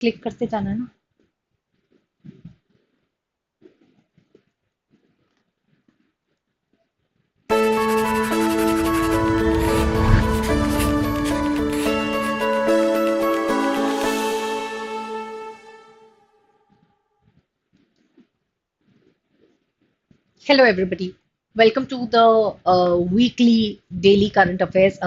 Click करते जाना ना. Hello, everybody. Welcome to the weekly daily current affairs.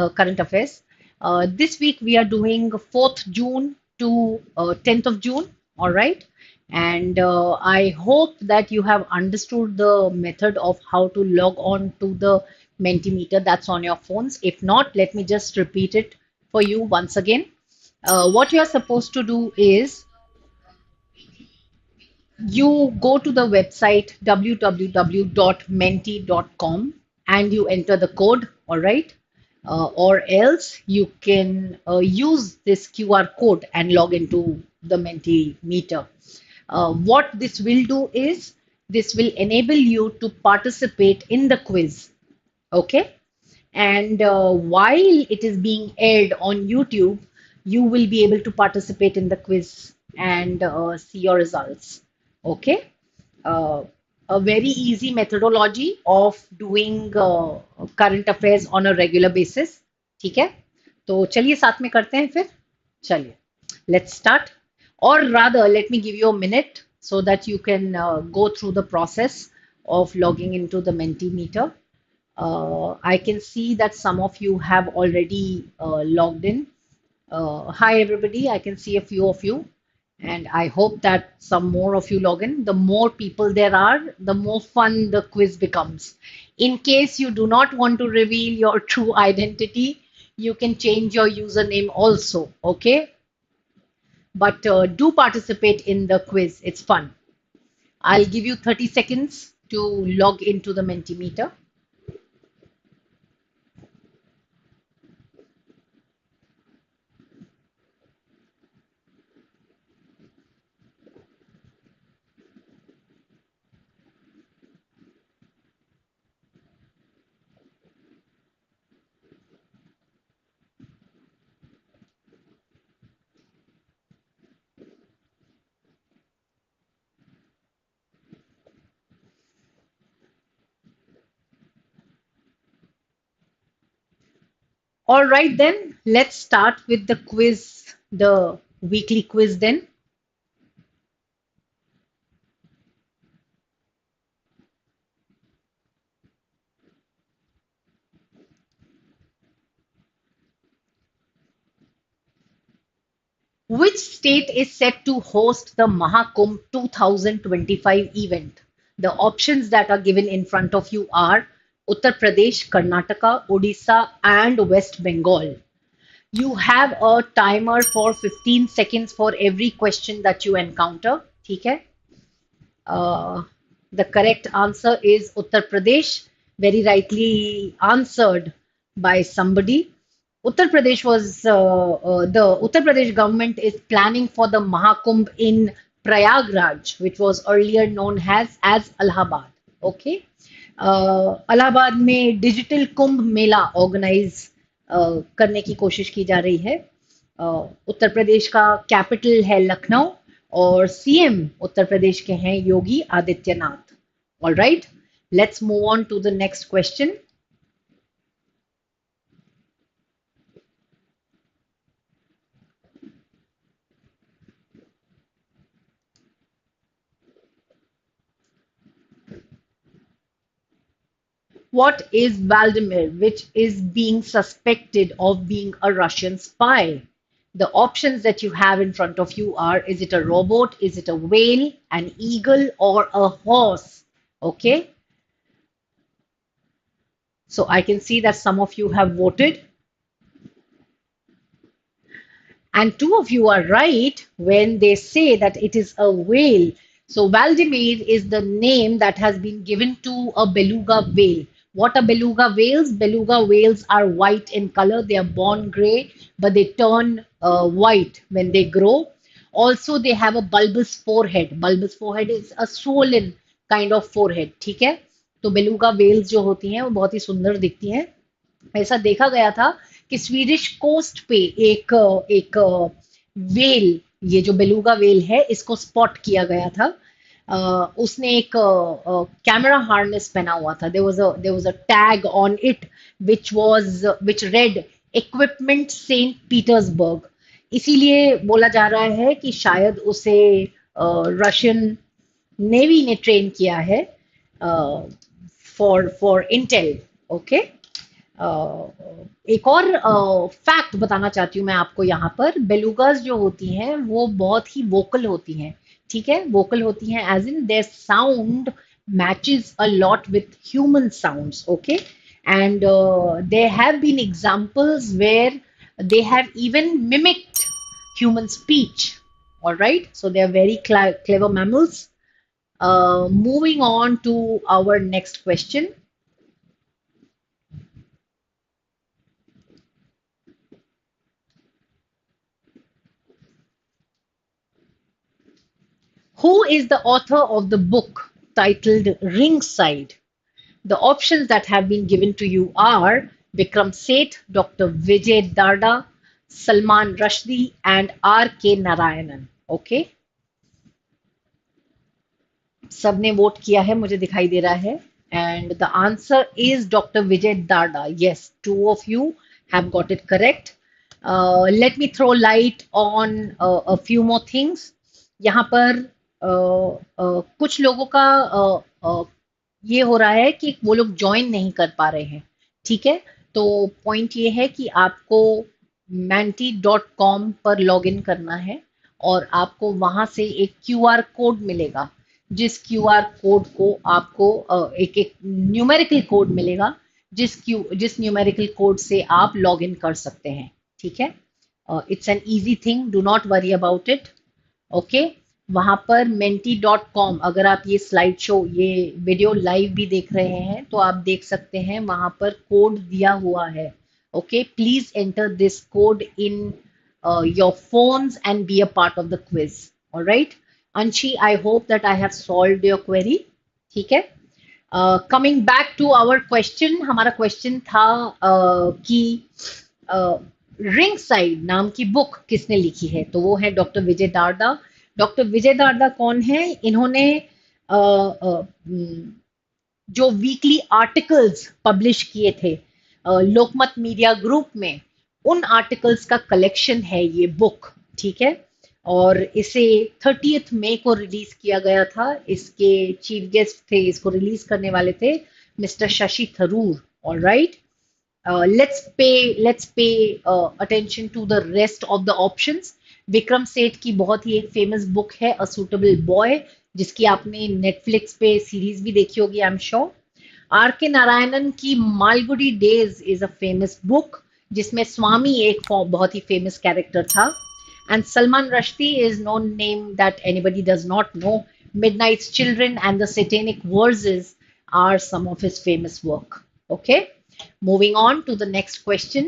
This week we are doing 4th June to 10th of June. All right, and I hope that you have understood the method of how to log on to the Mentimeter that's on your phones. If not, let me just repeat it for you once again. What you are supposed to do is you go to the website www.menti.com and you enter the code, all right? Or else you can use this QR code and log into the Mentimeter. What this will do is this will enable you to participate in the quiz, okay? And while it is being aired on YouTube, you will be able to participate in the quiz and see your results. Okay. A very easy methodology of doing current affairs on a regular basis. ठीक है? तो चलिए साथ में करते हैं फिर. चलिए. Let's start. Or rather, let me give you a minute so that you can go through the process of logging into the Mentimeter. I can see that some of you have already logged in. Hi, everybody. I can see a few of you, and I hope that some more of you log in. The more people there are, the more fun the quiz becomes. In case you do not want to reveal your true identity, you can change your username also, okay? But do participate in the quiz. It's fun. I'll give you 30 seconds to log into the Mentimeter. All right, then let's start with the quiz, the weekly quiz then. Which state is set to host the Mahakumbh 2025 event? The options that are given in front of you are Uttar Pradesh, Karnataka, Odisha, and West Bengal. You have a timer for 15 seconds for every question that you encounter. ठीक है? The correct answer is Uttar Pradesh, very rightly answered by somebody. Uttar Pradesh was the Uttar Pradesh government is planning for the Mahakumbh in Prayagraj, which was earlier known as Allahabad. Okay, Allahabad में digital Kumbh Mela organise करने की कोशिश की जा रही है. उत्तर प्रदेश का capital है लखनऊ और सीएम उत्तर प्रदेश के हैं Yogi Adityanath. All right, let's move on to the next question. What is Hvaldimir, which is being suspected of being a Russian spy? The options that you have in front of you are, is it a robot, is it a whale, an eagle, or a horse? Okay. So I can see that some of you have voted. And two of you are right when they say that it is a whale. So Hvaldimir is the name that has been given to a beluga whale. What are beluga whales? Beluga whales are white in color. They are born gray, but they turn white when they grow. Also, they have a bulbous forehead. Bulbous forehead is a swollen kind of forehead. ठीक है? तो beluga whales जो होती हैं वो बहुत ही सुंदर दिखती हैं. ऐसा देखा गया था कि स्वीडिश कोस्ट पे एक वेल ये जो बेलुगा वेल है इसको स्पॉट किया गया था। उसने एक कैमरा हार्नेस पहना हुआ था। There was a tag on it which read equipment Saint Petersburg. इसीलिए बोला जा रहा है कि शायद उसे रशियन नेवी ने ट्रेन किया है फॉर इंटेल। ओके। एक और फैक्ट बताना चाहती हूँ मैं आपको यहाँ पर। बेलुगास जो होती हैं वो बहुत ही वोकल होती हैं। ठीक है, वोकल होती हैं as in their sound matches a lot with human sounds. Okay, and there have been examples where they have even mimicked human speech. All right, so they are very clever mammals. Moving on to our next question. Who is the author of the book titled Ringside? The options that have been given to you are Vikram Seth, Dr. Vijay Darda, Salman Rushdie, and R.K. Narayanan. Okay. सबने vote किया है मुझे दिखाई दे रहा है, and the answer is Dr. Vijay Darda. Yes, two of you have got it correct. Let me throw light on a few more things. यहाँ पर कुछ लोगों का ये हो रहा है कि वो लोग ज्वाइन नहीं कर पा रहे हैं। ठीक है, तो पॉइंट ये है कि आपको menti.com पर लॉग इन करना है और आपको वहां से एक क्यूआर कोड मिलेगा, जिस क्यूआर कोड को आपको एक एक न्यूमेरिकल कोड मिलेगा, जिस न्यूमेरिकल कोड से आप लॉग इन कर सकते हैं। ठीक है, it's an easy thing, do not worry about it. Okay, वहां पर menti.com, अगर आप ये स्लाइड शो, ये वीडियो लाइव भी देख रहे हैं तो आप देख सकते हैं वहां पर कोड दिया हुआ है। Okay, please enter this code in your phones and be a part of the quiz. All right, Anshi, I hope that I have solved your query. ठीक है, coming back to our question, हमारा question था कि ring side नाम की book किसने लिखी है, तो वो है डॉक्टर विजय दारदा। डॉक्टर विजय दारदा कौन है? इन्होंने जो वीकली आर्टिकल्स पब्लिश किए थे लोकमत मीडिया ग्रुप में, उन आर्टिकल्स का कलेक्शन है ये बुक। ठीक है, और इसे 30th मई को रिलीज किया गया था। इसके चीफ गेस्ट थे, इसको रिलीज करने वाले थे mister Shashi Tharoor. Alright, let's pay attention to the rest of the options. Vikram Seth की बहुत ही एक फेमस बुक है अ सूटेबल बॉय, जिसकी आपने नेटफ्लिक्स पे सीरीज भी देखी होगी, I am sure. Are K Narayanan की Malgudi Days is a famous book, जिसमें स्वामी एक बहुत ही फेमस कैरेक्टर था। And Salman Rushdie is no name that anybody does not know. Midnight's Children and the Satanic Verses are some of his famous work. Okay, moving on to the next question.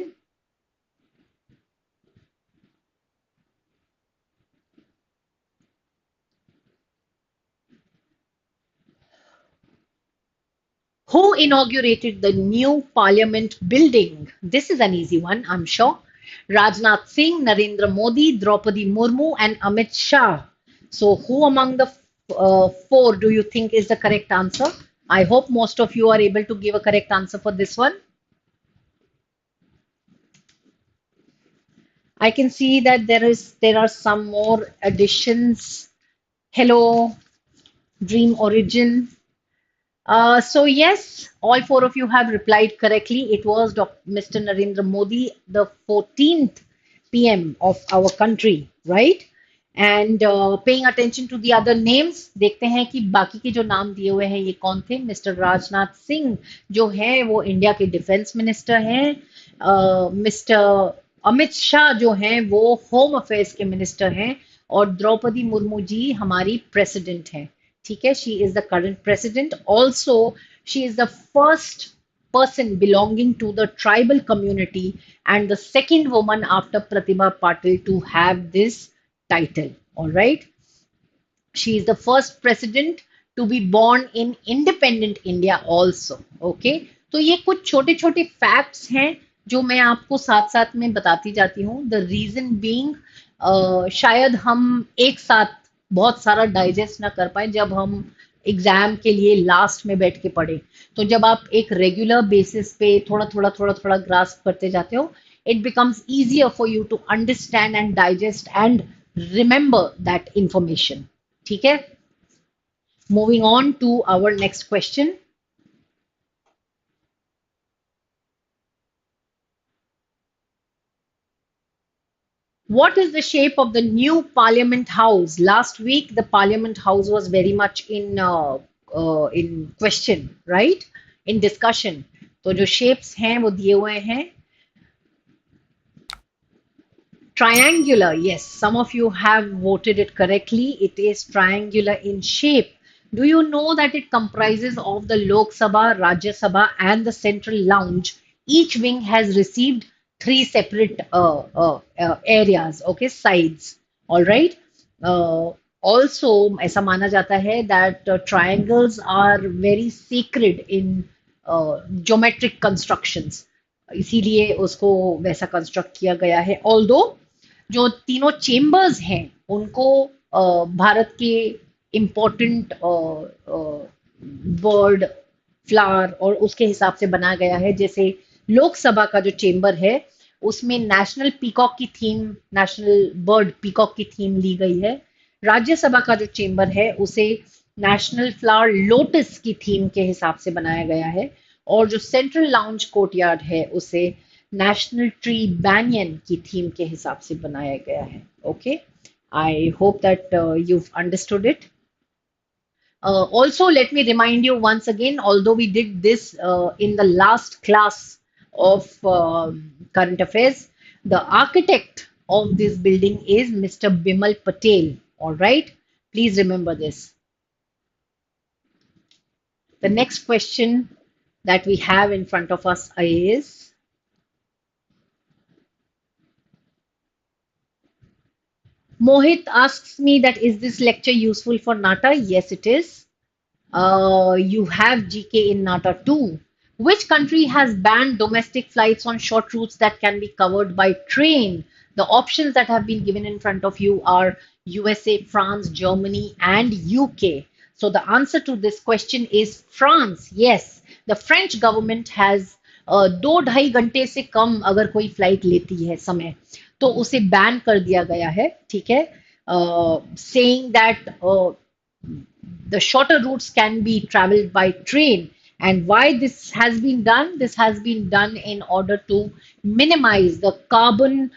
Who inaugurated the new parliament building? This is an easy one, I'm sure. Rajnath Singh, Narendra Modi, Draupadi Murmu, and Amit Shah. So, who among the four do you think is the correct answer? I hope most of you are able to give a correct answer for this one. I can see that there are some more additions. Hello, Dream Origin. So yes, all four of you have replied correctly. It was Mr. Narendra Modi, the 14th PM of our country, right? And paying attention to the other names, देखते हैं कि बाकी के जो नाम दिए हुए हैं ये कौन थे। मिस्टर राजनाथ सिंह जो हैं वो इंडिया के डिफेंस मिनिस्टर हैं। मिस्टर अमित शाह जो हैं वो होम अफेयर्स के मिनिस्टर हैं, और द्रौपदी मुर्मू जी हमारी प्रेसिडेंट हैं। ठीक है, she is the current president. Also she is the first person belonging to the tribal community and the second woman after Pratibha Patil to have this title. All right, she is the first president to be born in independent India also. Okay, तो ये कुछ छोटे छोटे facts हैं जो मैं आपको साथ साथ में बताती जाती हूँ। The reason being शायद हम एक साथ बहुत सारा डाइजेस्ट ना कर पाए जब हम एग्जाम के लिए लास्ट में बैठ के पढ़े। तो जब आप एक रेगुलर बेसिस पे थोड़ा थोड़ा ग्रास्प करते जाते हो, it becomes easier for you to understand and digest and remember that information. ठीक है, moving on to our next question. What is the shape of the new Parliament House? Last week, the Parliament House was very much in question, right? In discussion. तो जो shapes हैं वो दिए हुए हैं. Triangular, yes. Some of you have voted it correctly. It is triangular in shape. Do you know that it comprises of the Lok Sabha, Rajya Sabha, and the Central Lounge? Each wing has received three separate areas, okay, sides. All right. Also, ऐसा माना जाता है that triangles are very sacred in geometric constructions. इसीलिए उसको वैसा construct किया गया है। ऑल्दो जो तीनों चेम्बर्स हैं उनको भारत के इम्पोर्टेंट बर्ड, फ्लावर और उसके हिसाब से बनाया गया है। जैसे लोकसभा का जो चेम्बर है उसमें नेशनल पीकॉक की थीम, नेशनल बर्ड पीकॉक की थीम ली गई है। राज्यसभा का जो चेम्बर है उसे नेशनल फ्लावर लोटस की थीम के हिसाब से बनाया गया है। और जो सेंट्रल लाउंज कोर्टयार्ड है उसे नेशनल ट्री बैनियन की थीम के हिसाब से बनाया गया है। Okay, I hope that you've understood it. Also, let me remind you once again, although we did this in the last class of current affairs, the architect of this building is Mr. Bimal Patel. All right, please remember this. The next question that we have in front of us is, Mohit asks me that is this lecture useful for NATA? Yes, it is. You have GK in NATA too. Which country has banned domestic flights on short routes that can be covered by train? The options that have been given in front of you are USA, France, Germany, and UK. So the answer to this question is France. Yes, the French government has 2-2.5 घंटे से कम अगर कोई flight लेती है समय तो उसे ban कर दिया गया है। ठीक है, saying that the shorter routes can be traveled by train. And why this has been done? This has been done in order to minimize the carbon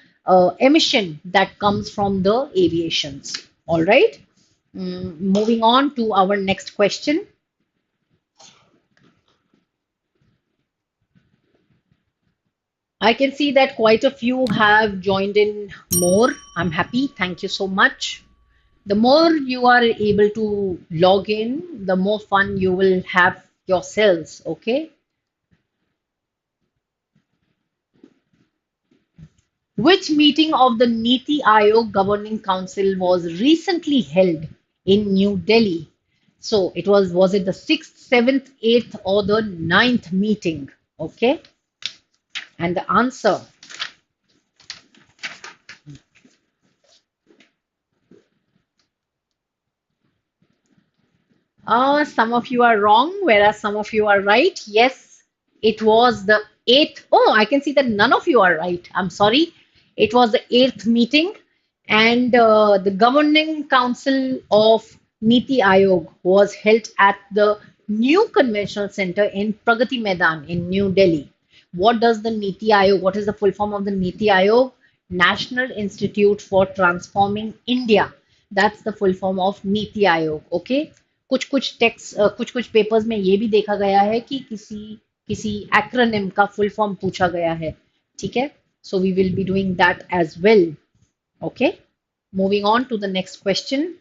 emission that comes from the aviations. All right. Moving on to our next question. I can see that quite a few have joined in more. I'm happy. Thank you so much. The more you are able to log in, the more fun you will have yourselves, okay? Which meeting of the NITI Aayog Governing Council was recently held in New Delhi? So was it the 6th, 7th, 8th, or the 9th meeting? Okay. And the answer, some of you are wrong, whereas some of you are right. Yes, it was the 8th. Oh, I can see that none of you are right. I'm sorry. It was the 8th meeting, and the Governing Council of NITI Aayog was held at the new Conventional Center in Pragati Maidan in New Delhi. What does the NITI Aayog, what is the full form of the NITI Aayog? National Institute for Transforming India. That's the full form of NITI Aayog. Okay. कुछ कुछ text कुछ कुछ papers में ये भी देखा गया है कि किसी किसी एक्रोनिम का फुल फॉर्म पूछा गया है। ठीक है, so we will be doing that as well. Okay, moving on to the next question.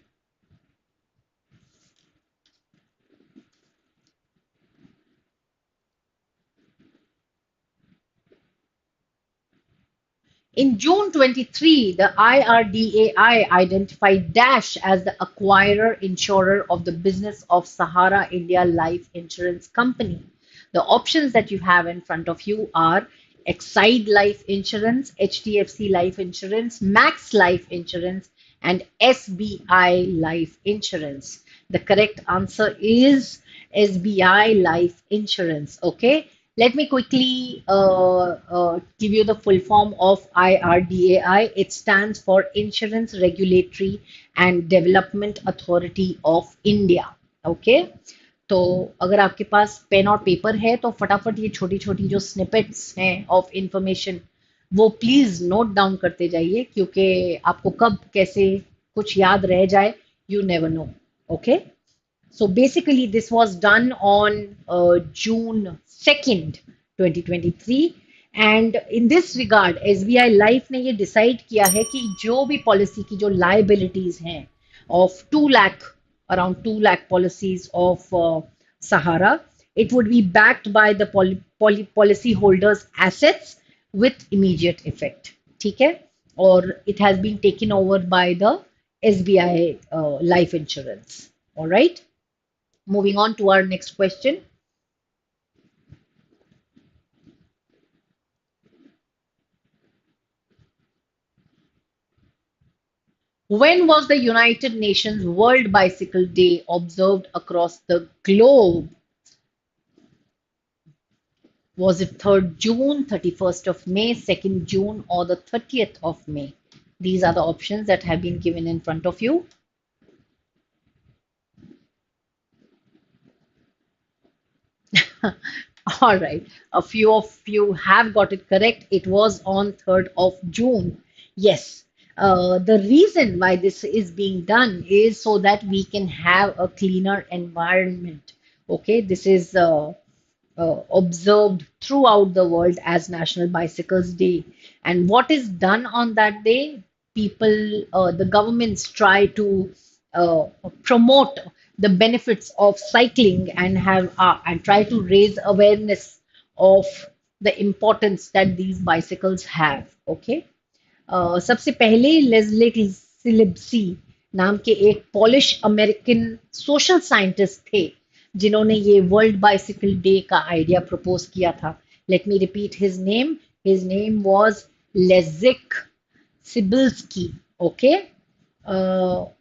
In June 23, the IRDAI identified Dash as the acquirer-insurer of the business of Sahara India Life Insurance Company. The options that you have in front of you are Exide Life Insurance, HDFC Life Insurance, Max Life Insurance, and SBI Life Insurance. The correct answer is SBI Life Insurance. Okay. Let me quickly give you the full form of IRDAI. It stands for Insurance Regulatory and Development Authority of India. Okay. तो अगर आपके पास pen और paper है तो फटाफट ये छोटी छोटी जो स्निपेट्स हैं ऑफ इंफॉर्मेशन वो प्लीज नोट डाउन करते जाइए क्योंकि आपको कब कैसे कुछ याद रह जाए you never know okay so basically this was done on June 2nd 2023 and in this regard SBI Life ने ये decide किया है कि जो भी पॉलिसी की जो liabilities हैं of 2 lakh around 2 lakh policies of Sahara it would be backed by the policy holders assets with immediate effect ठीक है और it has been taken over by the SBI life insurance all right. Moving on to our next question. When was the United Nations World Bicycle Day observed across the globe? Was it 3rd June, 31st of May, 2nd June, or the 30th of May? These are the options that have been given in front of you. All right, a few of you have got it correct. It was on 3rd of June. Yes, the reason why this is being done is so that we can have a cleaner environment. Okay, this is observed throughout the world as National Bicycles Day. And what is done on that day? People, the governments try to promote the benefits of cycling and have and try to raise awareness of the importance that these bicycles have. Okay. सबसे पहले Leslie सिलिब्सी नाम के एक polish American social scientist थे जिन्होंने ये world bicycle day का idea propose किया था let me repeat his name was Leszek Sibilski okay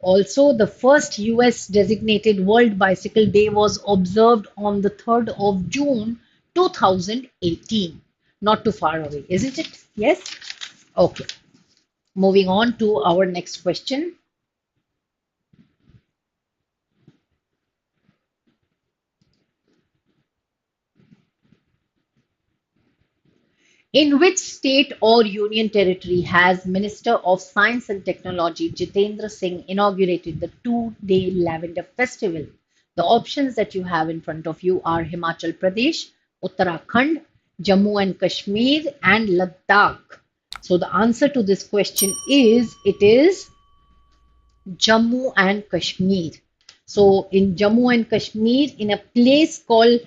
also the first US designated World Bicycle Day was observed on the 3rd of June 2018 not too far away isn't it yes okay moving on to our next question. In which state or union territory has Minister of Science and Technology Jitendra Singh inaugurated the 2-day Lavender Festival? The options that you have in front of you are Himachal Pradesh, Uttarakhand, Jammu and Kashmir, and Ladakh. So the answer to this question is it is Jammu and Kashmir. So in Jammu and Kashmir, in a place called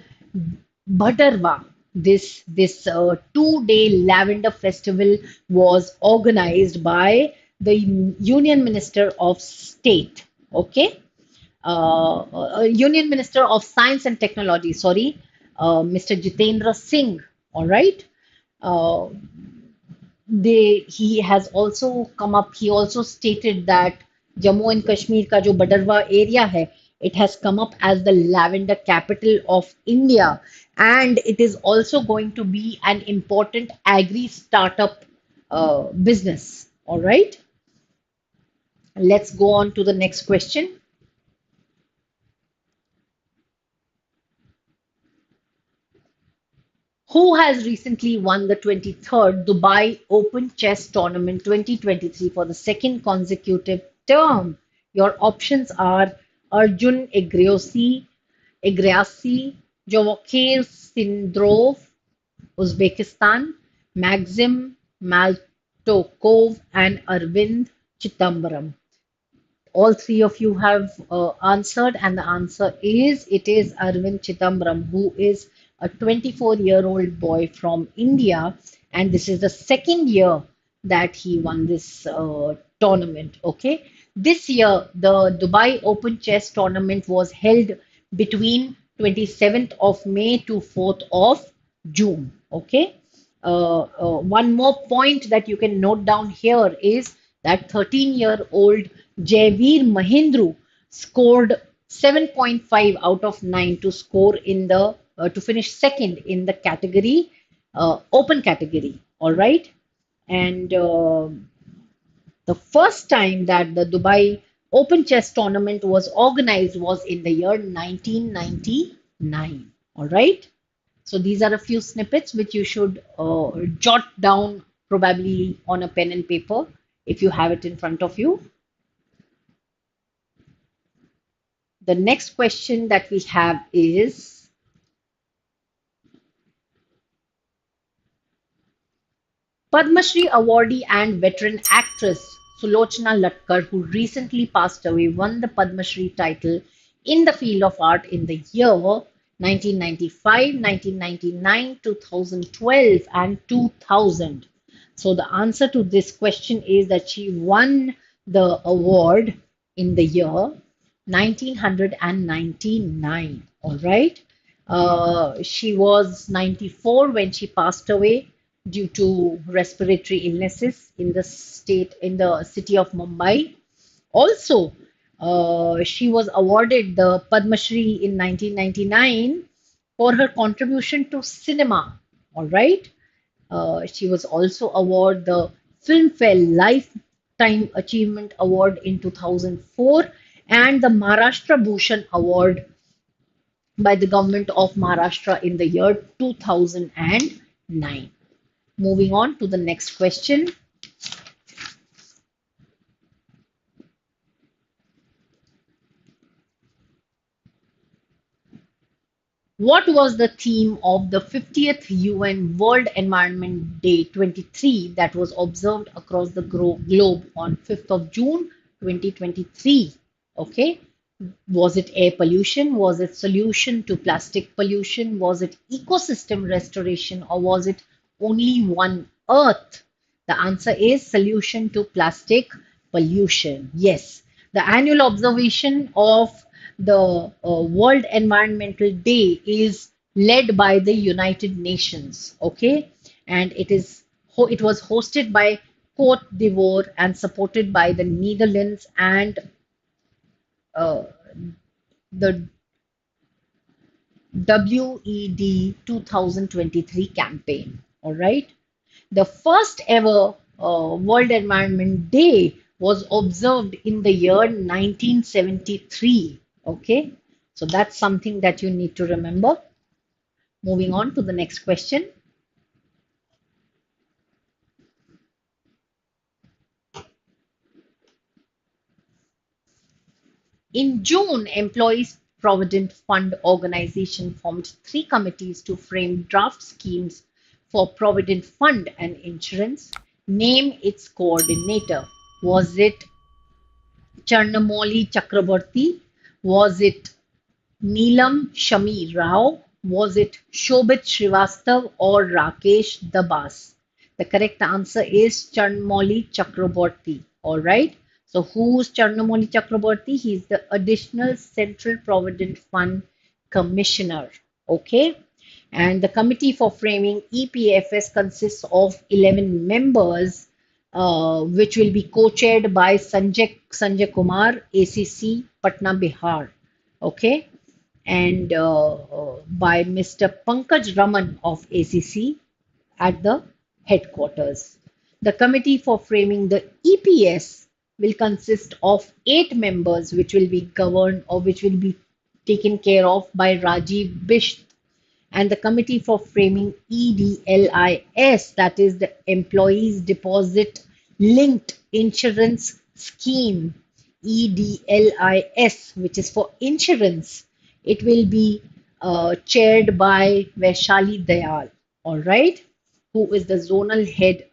Bhadarwa, this 2-day lavender festival was organized by the Union Minister of State. Okay, Union Minister of Science and Technology. Sorry, Mr. Jitendra Singh. All right. He has also come up. He also stated that Jammu and Kashmir का जो बडरवा area है, it has come up as the lavender capital of India, and it is also going to be an important agri startup business. All right. Let's go on to the next question. Who has recently won the 23rd Dubai Open Chess Tournament 2023 for the second consecutive term? Your options are Arjun Egrassi, Jawakir Sindrov, Uzbekistan, Maxim Maltokov, and Arvind Chittambaram. All three of you have answered, and the answer is it is Arvind Chittambaram, who is a 24-year-old boy from India, and this is the second year that he won this tournament. Okay, this year the Dubai Open Chess Tournament was held between 27th of May to 4th of June. Okay, One more point that you can note down here is that 13-year-old Javeer Mahindru scored 7.5 out of 9 to score in the to finish second in the category open category. All right, and the first time that the Dubai Open Chess Tournament was organized was in the year 1999. All right. So these are a few snippets which you should jot down probably on a pen and paper if you have it in front of you. The next question that we have is Padmashree Awardee and veteran actress Sulochana Latkar, who recently passed away, won the Padmashree title in the field of art in the year 1995, 1999, 2012, and 2000. So the answer to this question is that she won the award in the year 1999. All right. She was 94 when she passed away due to respiratory illnesses in the city of Mumbai. Also, she was awarded the Padma Shri in 1999 for her contribution to cinema. All right. She was also awarded the Filmfare Lifetime Achievement Award in 2004 and the Maharashtra Bhushan Award by the government of Maharashtra in the year 2009. Moving on to the next question. What was the theme of the 50th UN World Environment Day 23 that was observed across the globe on 5th of June 2023? Okay. Was it air pollution? Was it solution to plastic pollution? Was it ecosystem restoration? Or was it only one earth? The answer is solution to plastic pollution. Yes, the annual observation of the World Environmental Day is led by the United Nations. Okay, and it was hosted by Cote d'Ivoire and supported by the Netherlands and uh, the WED 2023 campaign. All right. The first ever World Environment Day was observed in the year 1973. Okay. So that's something that you need to remember. Moving on to the next question. In June, employees Provident Fund Organization formed three committees to frame draft schemes for Provident Fund and insurance. Name its coordinator. Was it Charnamoli Chakraborty? Was it Neelam Shami Rao? Was it Shobit Srivastav or Rakesh Dabas? The correct answer is Charnamoli Chakraborty. All right. So who's Charnamoli Chakraborty? He's the additional Central Provident Fund Commissioner. Okay. And the committee for framing EPFS consists of 11 members, which will be co-chaired by Sanjay Kumar, ACC, Patna, Bihar. Okay, and by Mr. Pankaj Raman of ACC at the headquarters. The committee for framing the EPS will consist of 8 members, which will be governed or which will be taken care of by Rajiv Bisht, and the committee for framing EDLIS, that is the Employees Deposit Linked Insurance Scheme, EDLIS, which is for insurance. It will be chaired by Vaishali Dayal, all right, who is the zonal head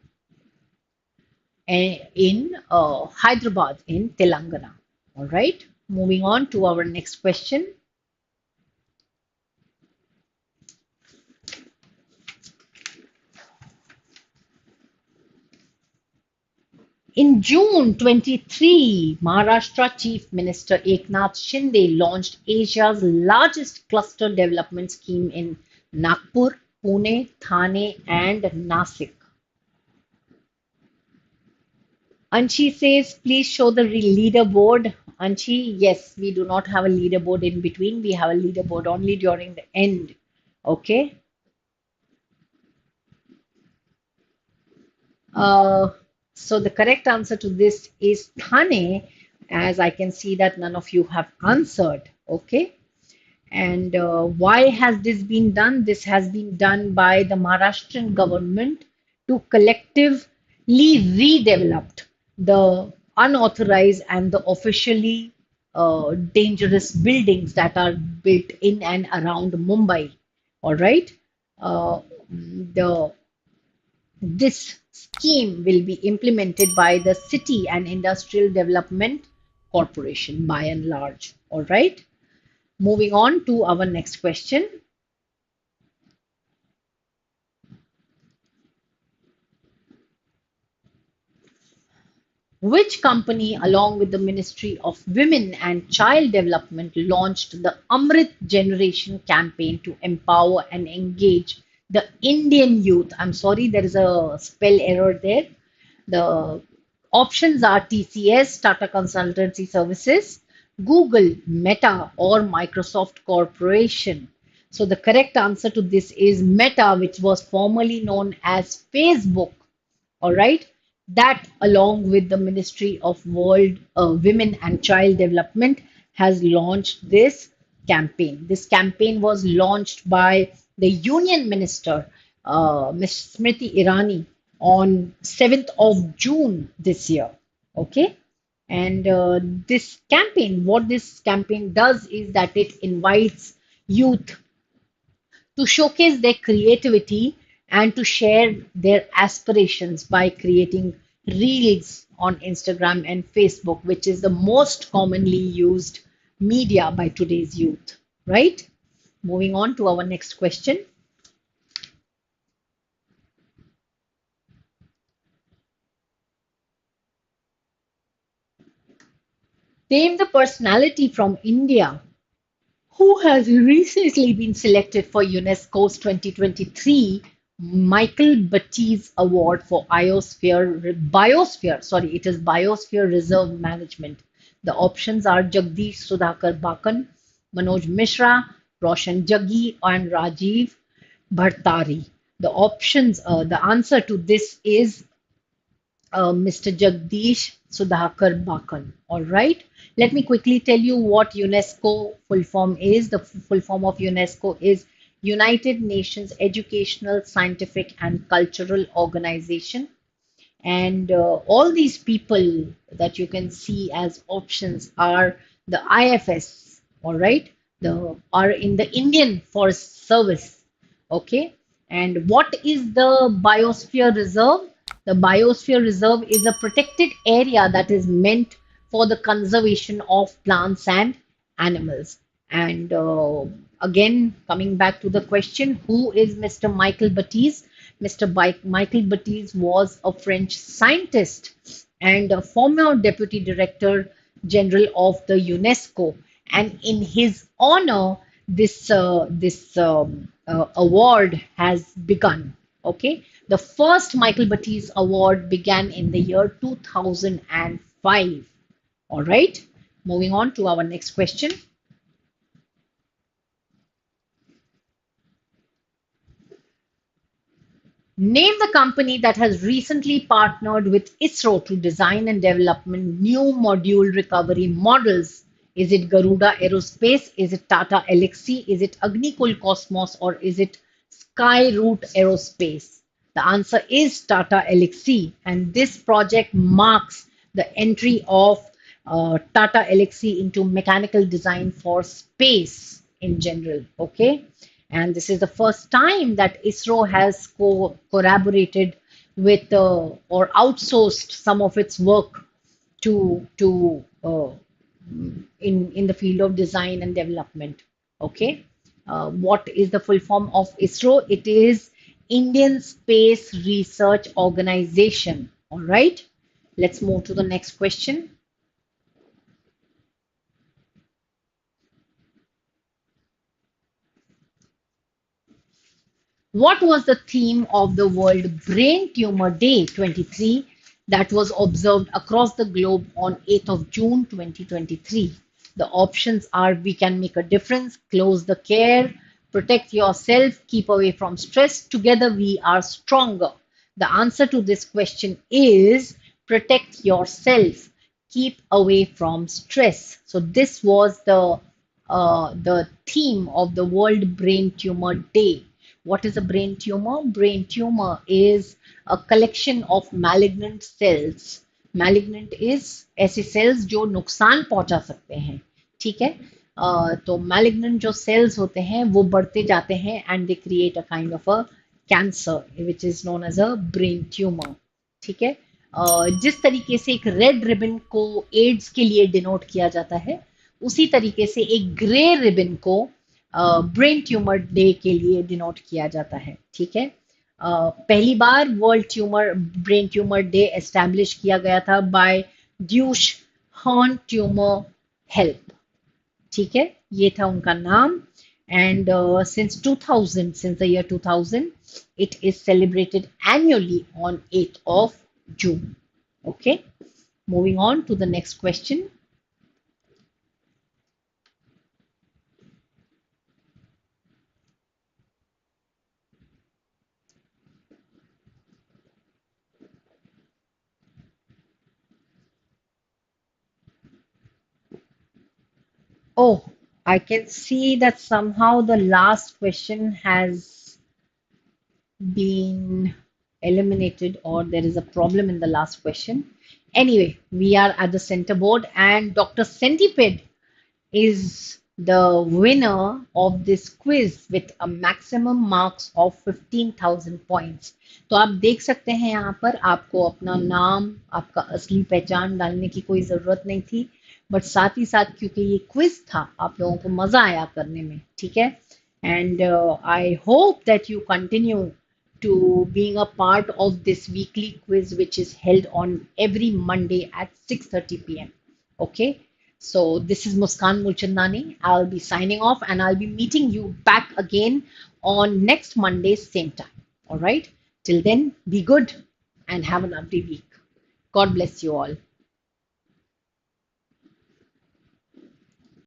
in Hyderabad in Telangana. All right, moving on to our next question. In June 23, Maharashtra Chief Minister Eknath Shinde launched Asia's largest cluster development scheme in Nagpur, Pune, Thane, and Nasik. Anshi says, please show the leaderboard. Anshi, yes, we do not have a leaderboard in between. We have a leaderboard only during the end. Okay. Uh, so the correct answer to this is Thane, as I can see that none of you have answered. Okay. And why has this been done? This has been done by the Maharashtrian government to collectively redevelop the unauthorized and the officially dangerous buildings that are built in and around Mumbai. All right. The This scheme will be implemented by the City and Industrial Development Corporation by and large. All right. Moving on to our next question. Which company, along with the Ministry of Women and Child Development, launched the Amrit Generation campaign to empower and engage the Indian youth? I'm sorry, there is a spell error there. The options are TCS, Tata Consultancy Services, Google, Meta, or Microsoft Corporation. So the correct answer to this is Meta, which was formerly known as Facebook. All right. That, along with the Ministry of World Women and Child Development, has launched this campaign. This campaign was launched by the Union Minister, Ms. Smriti Irani, on 7th of June this year. Okay. And what this campaign does is that it invites youth to showcase their creativity and to share their aspirations by creating reels on Instagram and Facebook, which is the most commonly used media by today's youth, right? Moving on to our next question. Name the personality from India who has recently been selected for UNESCO's 2023 Michel Batisse Award for Biosphere Reserve Management. The options are Jagdish Sudhakar Bakan, Manoj Mishra, Roshan Jaggi, and Rajiv Bhartari. The answer to this is Mr. Jagdish Sudhakar Bakan. All right. Let me quickly tell you what UNESCO full form is. The full form of UNESCO is United Nations Educational, Scientific and Cultural Organization. And all these people that you can see as options are the IFS, all right, are in the Indian Forest Service, okay. And what is the Biosphere Reserve? The Biosphere Reserve is a protected area that is meant for the conservation of plants and animals. And again, coming back to the question, who is Mr. Michel Batisse? Michel Batisse was a French scientist and a former Deputy Director General of the UNESCO. And in his honor, this award has begun. Okay, the first Michel Batisse Award began in the year 2005. All right, moving on to our next question. Name the company that has recently partnered with ISRO to design and develop new module recovery models. Is it Garuda Aerospace? Is it Tata Elxsi? Is it Agnikul Cosmos? Or is it Skyroot Aerospace? The answer is Tata Elxsi, and this project marks the entry of Tata Elxsi into mechanical design for space in general. Okay, and this is the first time that ISRO has collaborated with or outsourced some of its work to in the field of design and development. Okay, what is the full form of ISRO? It is Indian Space Research Organization. All right, let's move to the next question. What was the theme of the World Brain Tumour Day 23 that was observed across the globe on 8th of June 2023? The options are: we can make a difference, close the care, protect yourself, keep away from stress, together we are stronger. The answer to this question is protect yourself, keep away from stress. So this was the theme of the World Brain Tumour Day. What is a brain tumor? Brain tumor is a collection of malignant cells. Malignant is ऐसे cells जो नुकसान पहुंचा सकते हैं, ठीक है? तो malignant जो cells होते हैं वो बढ़ते जाते हैं and they create a kind of a cancer which is known as a brain tumor, ठीक है? जिस तरीके से एक रेड रिबन को एड्स के लिए डिनोट किया जाता है, उसी तरीके से एक ग्रे रिबन को ब्रेन ट्यूमर डे के लिए डिनोट किया जाता है, ठीक है? पहली बार world tumour brain tumour day establish किया गया था by Deutsche Hirntumorhilfe, ठीक है? ये था उनका नाम. And since 2000, since the year 2000, it is celebrated annually on 8th of June. Okay, moving on to the next question. Oh, I can see that somehow the last question has been eliminated, or there is a problem in the last question. Anyway, we are at the center board and Dr. Centipede is the winner of this quiz with a maximum marks of 15,000 points. तो आप देख सकते हैं यहाँ पर आपको अपना नाम, आपका असली पहचान डालने की कोई ज़रूरत नहीं थी, बट साथ ही साथ क्योंकि ये क्विज था आप लोगों को मज़ा आया करने में, ठीक है? And I hope that you continue to being a part of this weekly quiz which is held on every Monday at 6:30 p.m. Okay, so this is Muskan Mulchandani. I'll be signing off and I'll be meeting you back again on next Monday same time. All right, till then, be good and have a lovely week. God bless you all.